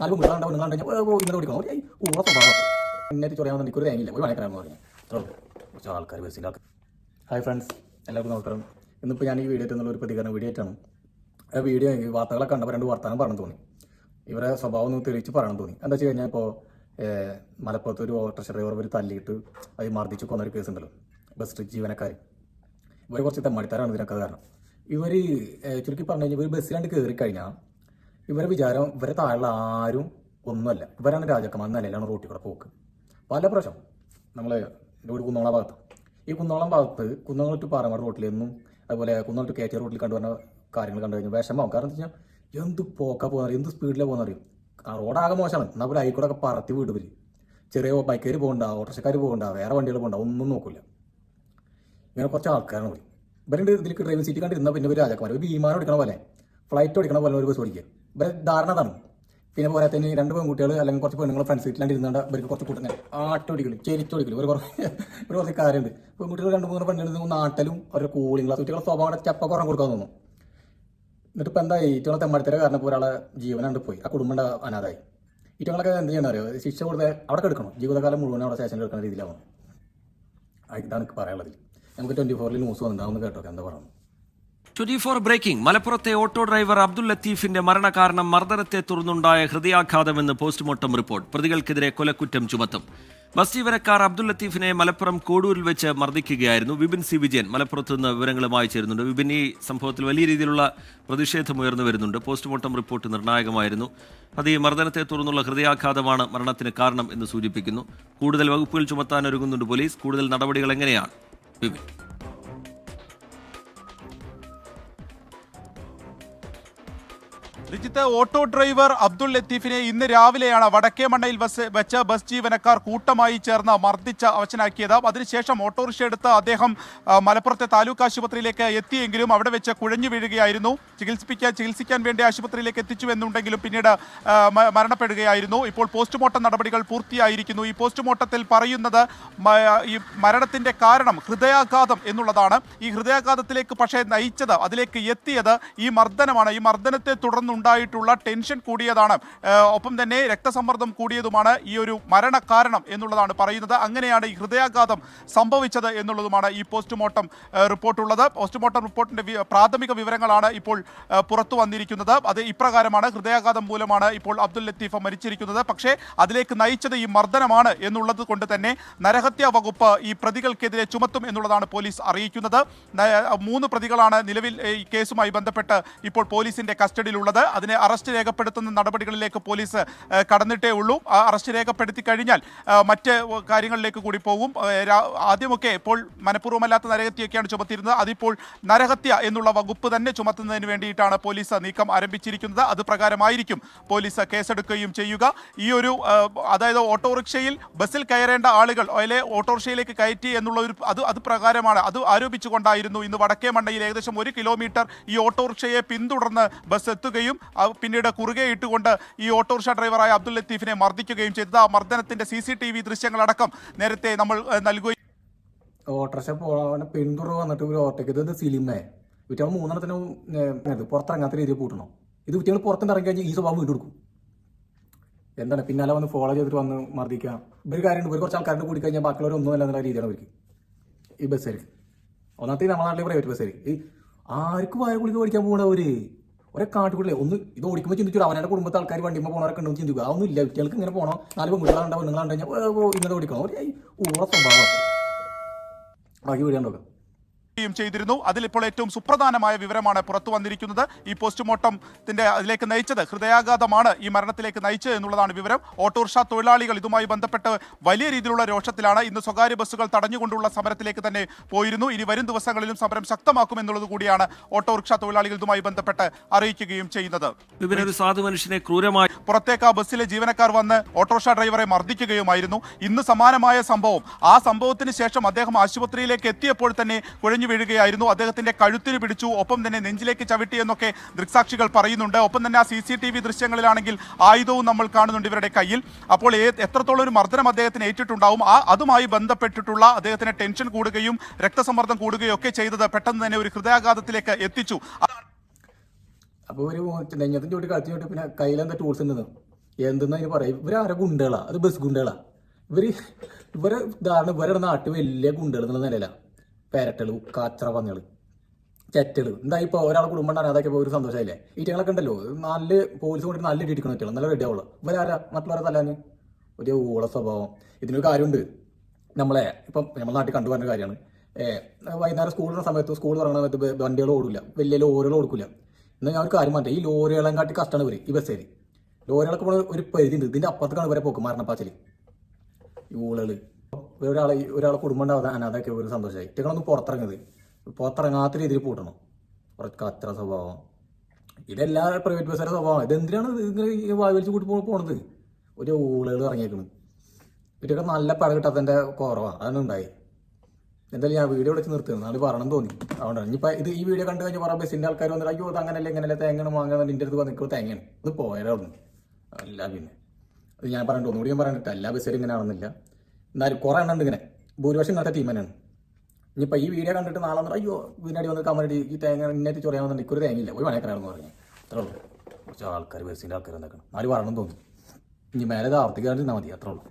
നാല് മുട്ടാണ്ടാവും നിങ്ങൾ ഇങ്ങനെ ഓടിക്കണം ഊറ സ്വഭാവം എന്നിട്ട് ചൊറിയാവുന്ന എനിക്കൊരു തേങ്ങില്ല ഒരു മണിക്കരാന്ന് പറഞ്ഞു കുറച്ച് ആൾക്കാർ ബസ്സിലാക്കി. ഹായ് ഫ്രണ്ട്സ്, എല്ലാവർക്കും നമസ്കാരം. ഇന്നിപ്പോൾ ഞാൻ ഈ വീഡിയോ എന്നുള്ള ഒരു പ്രതികരണ വീഡിയോ ആയിട്ടാണ്. ആ വീഡിയോ വാർത്തകളൊക്കെ കണ്ടപ്പോൾ രണ്ട് വർത്തമാനം പറഞ്ഞു തോന്നി. ഇവരെ സ്വഭാവം ഒന്ന് തെളിയിച്ച് പറയണം തോന്നി. എന്താ വെച്ച് കഴിഞ്ഞാൽ ഇപ്പോൾ മലപ്പുറത്ത് ഒരു ഓട്ടോറിക്ഷ ഡ്രൈവർ ഒരു തല്ലിയിട്ട് അത് മർദ്ദിച്ച് കൊന്നൊരു കേസ് ഉണ്ടല്ലോ, ബസ് ജീവനക്കാർ. ഇവർ കുറച്ച് തെമ്മാടിത്തരാണ് ഇതിനൊക്കെ കാരണം. ഇവർ ചുരുക്കി പറഞ്ഞു കഴിഞ്ഞാൽ ഇവർ ബസ്സിലാണ്ട് കയറി കഴിഞ്ഞാൽ ഇവരെ വിചാരം ഇവരെ താഴെ ആരും ഒന്നുമല്ല, ഇവരാണ് രാജാക്കന്മാർ നിലയിലാണ് റോട്ടിൽ കൂടെ പോക്ക്. പല പ്രാവശ്യം നമ്മൾ ഒരു കുന്നോളം ഭാഗത്ത്, ഈ കുന്നോളം ഭാഗത്ത് കുന്നോളം ടു പാറമട റോട്ടിലെന്നും അതുപോലെ കുന്നോളം ടു കേച്ചർ റോട്ടിൽ കണ്ടുവരുന്ന കാര്യങ്ങൾ കണ്ടു കഴിഞ്ഞാൽ വിഷമം. കാരണം എന്താ വെച്ചാൽ എന്ത് പോക്കാ പോകുന്നറിയും, എന്ത് സ്പീഡിലാണ് പോകുന്നറിയും. റോഡാകെ മോശമാണ്. എന്നാൽ പോലെ ആയിക്കൂടെ ഒക്കെ പറത്തി വിടും. ഇവർ ചെറിയ ബൈക്കുകാർ പോകണ്ട, ഓട്ടോറിക്ഷക്കാർ പോകണ്ട, വേറെ വണ്ടികൾ പോകണ്ട, ഒന്നും നോക്കില്ല. ഇങ്ങനെ കുറച്ച് ആൾക്കാരാണ് പോയി. ഇവരുടെ ഇതിൽ ഡ്രൈവിംഗ് സീറ്റ് കണ്ടിരുന്നാൽ പിന്നെ ഒരു രാജാക്കന്മാർ ഒരു വിമാനം ഓടിക്കണ പോലെ, ഫ്ലൈറ്റ് ഓടിക്കണ പോലെ ഒരു ബസ് ഓടിക്കുക. ഇവരെ ധാരണ അതാണ്. പിന്നെ പോരാത്തതിന് രണ്ട് പെൺകുട്ടികൾ അല്ലെങ്കിൽ കുറച്ച് പെണ്ണുങ്ങൾ ഫ്രണ്ട് സീറ്റിലാണ്ട് ഇരുന്നാണ്ട് ഇവർക്ക് കുറച്ച് കൂട്ടുന്നത് ആട്ടോടിക്കലും ചെരിച്ചോടിക്കലും ഒരു കുറച്ച് കാര്യമുണ്ട്. പെൺകുട്ടികൾ രണ്ട് മൂന്ന് പെണ്ണെടുത്ത് നാട്ടിലും അവരുടെ കൂളിംഗ് ഗ്ലാസ് കുട്ടികളെ സ്വഭാവം ചെപ്പ കുറഞ്ഞ് കൊടുക്കാൻ തോന്നുന്നു. എന്നിട്ട് ഇപ്പം എന്താ ഈറ്റങ്ങളെ തെമ്മടുത്തര കാരണം ഇപ്പോൾ ഒരാളെ ജീവനാണ്ട് പോയി, ആ കുടുംബം അനാഥായി. ഈറ്റങ്ങളൊക്കെ എന്ത് ചെയ്യണം അറിയോ, ശിക്ഷ കൊടുത്ത് അവിടെ എടുക്കണം, ജീവിതകാലം മുഴുവൻ അവിടെ സ്റ്റേഷനിൽ എടുക്കുന്ന രീതിയിലാവണം. ഇതാണ് എനിക്ക് പറയാനുള്ളത്. നമുക്ക് 24 ന്യൂസ് വന്നിട്ടുണ്ടാവുമെന്ന് കേട്ടോ, എന്താ പറയുന്നത്. 24 ബ്രേക്കിംഗ്. മലപ്പുറത്തെ ഓട്ടോ ഡ്രൈവർ അബ്ദുൽ ലത്തീഫിന്റെ മരണകാരണം മർദ്ദനത്തെ തുടർന്നുണ്ടായ ഹൃദയാഘാതമെന്ന് പോസ്റ്റ്മോർട്ടം റിപ്പോർട്ട്. പ്രതികൾക്കെതിരെ കൊലക്കുറ്റം ചുമത്തും. ബസ് ജീവനക്കാർ അബ്ദുൽ ലത്തീഫിനെ മലപ്പുറം കോഡൂരിൽ വെച്ച് മർദ്ദിക്കുകയായിരുന്നു. വിപിൻ സി വിജയൻ മലപ്പുറത്ത് നിന്ന് വിവരങ്ങളുമായി ചേരുന്നുണ്ട്. വിപിൻ, ഈ സംഭവത്തിൽ വലിയ രീതിയിലുള്ള പ്രതിഷേധം ഉയർന്നു വരുന്നുണ്ട്. പോസ്റ്റ്മോർട്ടം റിപ്പോർട്ട് നിർണായകമായിരുന്നു. അത് ഈ മർദ്ദനത്തെ തുടർന്നുള്ള ഹൃദയാഘാതമാണ് മരണത്തിന് കാരണം എന്ന് സൂചിപ്പിക്കുന്നു. കൂടുതൽ വകുപ്പുകൾ ചുമത്താൻ ഒരുങ്ങുന്നുണ്ട് പോലീസ്. കൂടുതൽ നടപടികൾ എങ്ങനെയാണ് വിപിൻ? രജിത്ത്, ഓട്ടോ ഡ്രൈവർ അബ്ദുൾ ലത്തീഫിനെ ഇന്ന് രാവിലെയാണ് വടക്കേമണ്ണയിൽ വെച്ച ബസ് ജീവനക്കാർ കൂട്ടമായി ചേർന്ന് മർദ്ദിച്ച് അവശനാക്കിയത്. അതിനുശേഷം ഓട്ടോറിക്ഷ എടുത്ത് അദ്ദേഹം മലപ്പുറത്തെ താലൂക്ക് ആശുപത്രിയിലേക്ക് എത്തിയെങ്കിലും അവിടെ വെച്ച് കുഴഞ്ഞു വീഴുകയായിരുന്നു. ചികിത്സിക്കാൻ വേണ്ടി ആശുപത്രിയിലേക്ക് എത്തിച്ചുവെന്നുണ്ടെങ്കിലും പിന്നീട് മരണപ്പെടുകയായിരുന്നു. ഇപ്പോൾ പോസ്റ്റ്മോർട്ടം നടപടികൾ പൂർത്തിയായിരിക്കുന്നു. ഈ പോസ്റ്റ്മോർട്ടത്തിൽ പറയുന്നത് ഈ മരണത്തിന്റെ കാരണം ഹൃദയാഘാതം എന്നുള്ളതാണ്. ഈ ഹൃദയാഘാതത്തിലേക്ക് പക്ഷേ നയിച്ചത്, അതിലേക്ക് എത്തിയത് ഈ മർദ്ദനമാണ്. ഈ മർദ്ദനത്തെ തുടർന്ന് ഉണ്ടായിട്ടുള്ള ടെൻഷൻ കൂടിയതാണ്, ഒപ്പം തന്നെ രക്തസമ്മർദ്ദം കൂടിയതുമാണ് ഈ ഒരു മരണ കാരണം എന്നുള്ളതാണ് പറയുന്നത്. അങ്ങനെയാണ് ഈ ഹൃദയാഘാതം സംഭവിച്ചത് എന്നുള്ളതുമാണ് ഈ പോസ്റ്റ്മോർട്ടം റിപ്പോർട്ടുള്ളത്. പോസ്റ്റ്മോർട്ടം റിപ്പോർട്ടിന്റെ പ്രാഥമിക വിവരങ്ങളാണ് ഇപ്പോൾ പുറത്തു വന്നിരിക്കുന്നത്. അത് ഇപ്രകാരമാണ്: ഹൃദയാഘാതം മൂലമാണ് ഇപ്പോൾ അബ്ദുൽ ലത്തീഫ് മരിച്ചിരിക്കുന്നത്. പക്ഷേ അതിലേക്ക് നയിച്ചത് ഈ മർദ്ദനമാണ് എന്നുള്ളത് കൊണ്ട് തന്നെ നരഹത്യാ വകുപ്പ് ഈ പ്രതികൾക്കെതിരെ ചുമത്തും എന്നുള്ളതാണ് പോലീസ് അറിയിക്കുന്നത്. 3 പ്രതികളാണ് നിലവിൽ ഈ കേസുമായി ബന്ധപ്പെട്ട് ഇപ്പോൾ പോലീസിന്റെ കസ്റ്റഡിയിലുള്ളത്. അതിനെ അറസ്റ്റ് രേഖപ്പെടുത്തുന്ന നടപടികളിലേക്ക് പോലീസ് കടന്നിട്ടേ ഉള്ളൂ. അറസ്റ്റ് രേഖപ്പെടുത്തി കഴിഞ്ഞാൽ മറ്റ് കാര്യങ്ങളിലേക്ക് കൂടി പോകും. ആദ്യമൊക്കെ ഇപ്പോൾ മനഃപൂർവ്വമല്ലാത്ത നരഹത്യയൊക്കെയാണ് ചുമത്തിയിരുന്നത്. അതിപ്പോൾ നരഹത്യ എന്നുള്ള വകുപ്പ് തന്നെ ചുമത്തുന്നതിന് വേണ്ടിയിട്ടാണ് പോലീസ് നീക്കം ആരംഭിച്ചിരിക്കുന്നത്. അത് പ്രകാരമായിരിക്കും പോലീസ് കേസെടുക്കുകയും ചെയ്യുക. ഈ ഒരു അതായത് ഓട്ടോറിക്ഷയിൽ ബസ്സിൽ കയറേണ്ട ആളുകൾ അല്ലെ ഓട്ടോറിക്ഷയിലേക്ക് കയറ്റി എന്നുള്ള ഒരു അത് പ്രകാരമാണ്, അത് ആരോപിച്ചുകൊണ്ടായിരുന്നു ഇന്ന് വടക്കേമണ്ണയിൽ ഏകദേശം 1 കിലോമീറ്റർ ഈ ഓട്ടോറിക്ഷയെ പിന്തുടർന്ന് ബസ് എത്തുകയും പിന്നീട് കുറുകെ ഇട്ടുകൊണ്ട് ഈ ഓട്ടോറിക്ഷ ഡ്രൈവറായ അബ്ദുൽ ലത്തീഫിനെ മർദ്ദിക്കുകയും ചെയ്തത്. ആ മർദ്ദനത്തിന്റെ CCTV ദൃശ്യങ്ങളടക്കം നേരത്തെ നമ്മൾ നൽകുകയും. ഓട്ടോറിക്ഷ പോകാൻ പിന്തുടർ വന്നിട്ട് ഒരു ഓട്ടോയ്ക്ക് ഇത് സിലിമേ വിറ്റങ്ങൾ 3 പുറത്തിറങ്ങാത്ത രീതിയിൽ പൂട്ടണം. ഇത് വിറ്റങ്ങൾ പുറത്തുനിന്ന് ഇറങ്ങി കഴിഞ്ഞാൽ ഈ സ്വഭാവം വീണ്ടും കൊടുക്കും. എന്താണ് പിന്നാലെ വന്ന് ഫോളോ ചെയ്തിട്ട് വന്ന് മർദ്ദിക്കുക. ഇവർ കാര്യമുണ്ട്, ഇവർ കുറച്ച് ആൾക്കാരുടെ കൂടി കഴിഞ്ഞാൽ ബാക്കിയുള്ളവരൊന്നും അല്ല എന്നുള്ള രീതിയാണ് അവർക്ക് ഈ ബസ്സേര്. ഒന്നാമത്തെ നമ്മുടെ നാട്ടിലെ പ്രൈവറ്റ് ബസ്സേര് ഈ ആർക്കും വായ കുളിക്ക് പഠിക്കാൻ പോകണവര് ഒരേ കാട്ടുകൂടില്ലേ. ഒന്ന് ഇത് ഓടിക്കുമ്പോൾ ചിന്തിച്ചു അവരുടെ കുടുംബത്തെ ആൾക്കാർ വണ്ടിയുമ്പോൾ പോകണവരൊക്കെ ഉണ്ടെന്ന് ചിന്തിക്കുക. അതൊന്നും ഇല്ല. കുട്ടികൾക്ക് ഇങ്ങനെ പോകണം, 4 പെൺകുട്ടികളുണ്ടാവും, നിങ്ങളുണ്ട് കഴിഞ്ഞാൽ ഇങ്ങനെ ഓടിക്കണം. ഒരു ഊറ സ്വഭാവം ബാക്കി വീടിയാണ്ടോക്കെ ചെയ്തിരുന്നു. അതിലിപ്പോൾ ഏറ്റവും സുപ്രധാനമായ വിവരമാണ് പുറത്തു വന്നിരിക്കുന്നത്. ഈ പോസ്റ്റ്മോർട്ടത്തിന്റെ അതിലേക്ക് നയിച്ചത് ഹൃദയാഘാതമാണ് ഈ മരണത്തിലേക്ക് നയിച്ചത് എന്നുള്ളതാണ് വിവരം. ഓട്ടോറിക്ഷ തൊഴിലാളികൾ ഇതുമായി ബന്ധപ്പെട്ട് വലിയ രീതിയിലുള്ള രോഷത്തിലാണ്. ഇന്ന് സ്വകാര്യ ബസ്സുകൾ തടഞ്ഞുകൊണ്ടുള്ള സമരത്തിലേക്ക് തന്നെ പോയിരുന്നു. ഇനി വരും ദിവസങ്ങളിലും സമരം ശക്തമാക്കുമെന്നുള്ളത് കൂടിയാണ് ഓട്ടോറിക്ഷ തൊഴിലാളികൾ ഇതുമായി ബന്ധപ്പെട്ട് അറിയിക്കുകയും ചെയ്യുന്നത്. ഒരു സാധു മനുഷ്യനെ ക്രൂരമായി പുറത്തേക്ക് ആ ബസ്സിലെ ജീവനക്കാർ വന്ന് ഓട്ടോറിക്ഷ ഡ്രൈവറെ മർദ്ദിക്കുകയുമായിരുന്നു. ഇന്ന് സമാനമായ സംഭവം. ആ സംഭവത്തിന് ശേഷം അദ്ദേഹം ആശുപത്രിയിലേക്ക് എത്തിയപ്പോൾ തന്നെ വീഴുകയായിരുന്നു. അദ്ദേഹത്തിന്റെ കഴുത്തിന് പിടിച്ചു, ഒപ്പം തന്നെ നെഞ്ചിലേക്ക് ചവിട്ടി എന്നൊക്കെ ദൃക്സാക്ഷികൾ പറയുന്നുണ്ട്. ഒപ്പം തന്നെ ആ CCTV ദൃശ്യങ്ങളിലാണെങ്കിൽ ആയുധവും നമ്മൾ കാണുന്നുണ്ട് ഇവരുടെ കയ്യിൽ. അപ്പോൾ എത്രത്തോളം ഒരു മർദ്ദനം അദ്ദേഹത്തിന് ഏറ്റിട്ടുണ്ടാവും, അതുമായി ബന്ധപ്പെട്ടിട്ടുള്ള അദ്ദേഹത്തിന് ടെൻഷൻ കൂടുകയും രക്തസമ്മർദ്ദം കൂടുകയും ഒക്കെ ചെയ്തത് പെട്ടെന്ന് തന്നെ ഒരു ഹൃദയാഘാതത്തിലേക്ക് എത്തിച്ചു. അപ്പോൾ ഒരു നെഞ്ഞത്തിൻ്റെ ചോട്ടി കളിച്ചോട്ട് പിന്നെ കയ്യിലെന്താ ടൂൾസ് ഉണ്ടെന്ന് എന്തെന്ന് അതിന് പറയാം, ഇവരാരെ ഗുണ്ടകളാ, അത് ബസ് ഗുണ്ടകളാ. ഇവരുടെ നാട്ടിൽ വലിയ ഗുണ്ടകൾ എന്നുള്ള നിലയില. പേരട്ടള്, കാച്ചറ പന്നികൾ, ചെറ്റള്. എന്താ ഇപ്പോൾ ഒരാളെ കുടുംബം ഉണ്ടാകും, അതൊക്കെ ഒരു സന്തോഷമായില്ലേ. ഈറ്റങ്ങളൊക്കെ ഉണ്ടല്ലോ, നല്ല പോലീസ് കൊണ്ടിട്ട് നല്ല ഇടി ഇടിക്കണം പറ്റുള്ളൂ, നല്ല റെഡി ആവുള്ളൂ. ഇവരാരാ മറ്റുള്ളവരെ തല്ലാന്? ഒരു ഊള സ്വഭാവം. ഇതിനൊരു കാര്യമുണ്ട്, നമ്മളെ ഇപ്പം നമ്മുടെ നാട്ടിൽ കണ്ടുവരുന്ന കാര്യമാണ്. വൈകുന്നേരം സ്കൂളിൻ്റെ സമയത്ത്, സ്കൂൾ തുടങ്ങുന്ന സമയത്ത് വണ്ടികൾ ഓടില്ല, വലിയ ലോറികൾ കൊടുക്കില്ല. എന്നാൽ ഞാൻ ഒരു കാര്യം മാറ്റാം, ഈ ലോറികളെ കാട്ടി കഷ്ടമാണ് ഇവർ, ഈ ബസ്സേര്. ലോറികളൊക്കെ ഒരു പരിധി ഉണ്ട്, ഇതിൻ്റെ അപ്പുറത്തേക്കാണ് ഇവരെ പോക്ക്, മരണപ്പാച്ചിൽ. ഈ ഊളകള് ഒരാളെ കുടുംബം ഉണ്ടാവാൻ അതൊക്കെ ഒരു സന്തോഷമായി. ഇറ്റങ്ങളൊന്നും പുറത്തിറങ്ങാത്ത രീതിയിൽ പൂട്ടണം. കുറച്ച് അത്ര സ്വഭാവം. ഇതെല്ലാ പ്രൈവറ്റ് ബസ്സുകാരുടെ സ്വഭാവം. ഇതെന്തിനാണ് ഇങ്ങനെ വായു വലിച്ച് കൂട്ടി പോണത്? ഒരു ഊളകൾ ഇറങ്ങിയേക്കണം. ഇവരൊക്കെ നല്ല പട കിട്ടാത്തതിൻ്റെ കുറവാണ്, അതാണ് ഉണ്ടായി. എന്തായാലും ഞാൻ വീഡിയോ വിളിച്ച് നിർത്തുന്നത്, നാളെ പറയണം തോന്നി. അതുകൊണ്ടാണ് ഇനിയിപ്പോൾ ഈ വീഡിയോ കണ്ടു കഴിഞ്ഞാൽ കുറേ ബസ്സിൻ്റെ ആൾക്കാർ വന്നിട്ട് അയ്യോ അത് അങ്ങനെയല്ല ഇങ്ങനെയല്ല തേങ്ങണം വാങ്ങാൻ എൻ്റെ അടുത്ത് വന്നിപ്പോൾ തേങ്ങയാണ് ഇത് പോയാലോ അല്ല. പിന്നെ അത് ഞാൻ പറഞ്ഞിട്ട് ഒന്നുകൂടി ഞാൻ പറഞ്ഞിട്ട് എല്ലാ ബസ്സുകാരും ഇങ്ങനെ ആണെന്നില്ല. എന്നാലും കുറേ എണ്ണം ഉണ്ട് ഇങ്ങനെ, ഭൂരിപക്ഷം ഇങ്ങനത്തെ ടീം തന്നെയാണ്. ഇനിയിപ്പോൾ ഈ വീഡിയോ കണ്ടിട്ട് നാളെ വന്നിട്ട് അയ്യോ ഇതിനടി വന്ന് കമൻറ്റ് ഈ തേങ്ങ ഇന്നേറ്റ് ചൊറിയാമെന്നുണ്ട് എനിക്കൊരു തേങ്ങയില്ല, പോയി മണക്കറാണെന്ന് പറഞ്ഞു. അത്രേ ഉള്ളൂ. കുറച്ച് ആൾക്കാർ ബസ്സിൻ്റെ ആൾക്കാർ എന്താക്കണം, നാല് പറയണം തോന്നി. ഇനി മേലെ ഇത് ആവർത്തിക്കാണ്ടിരുന്നാൽ മതി, അത്രേ ഉള്ളൂ.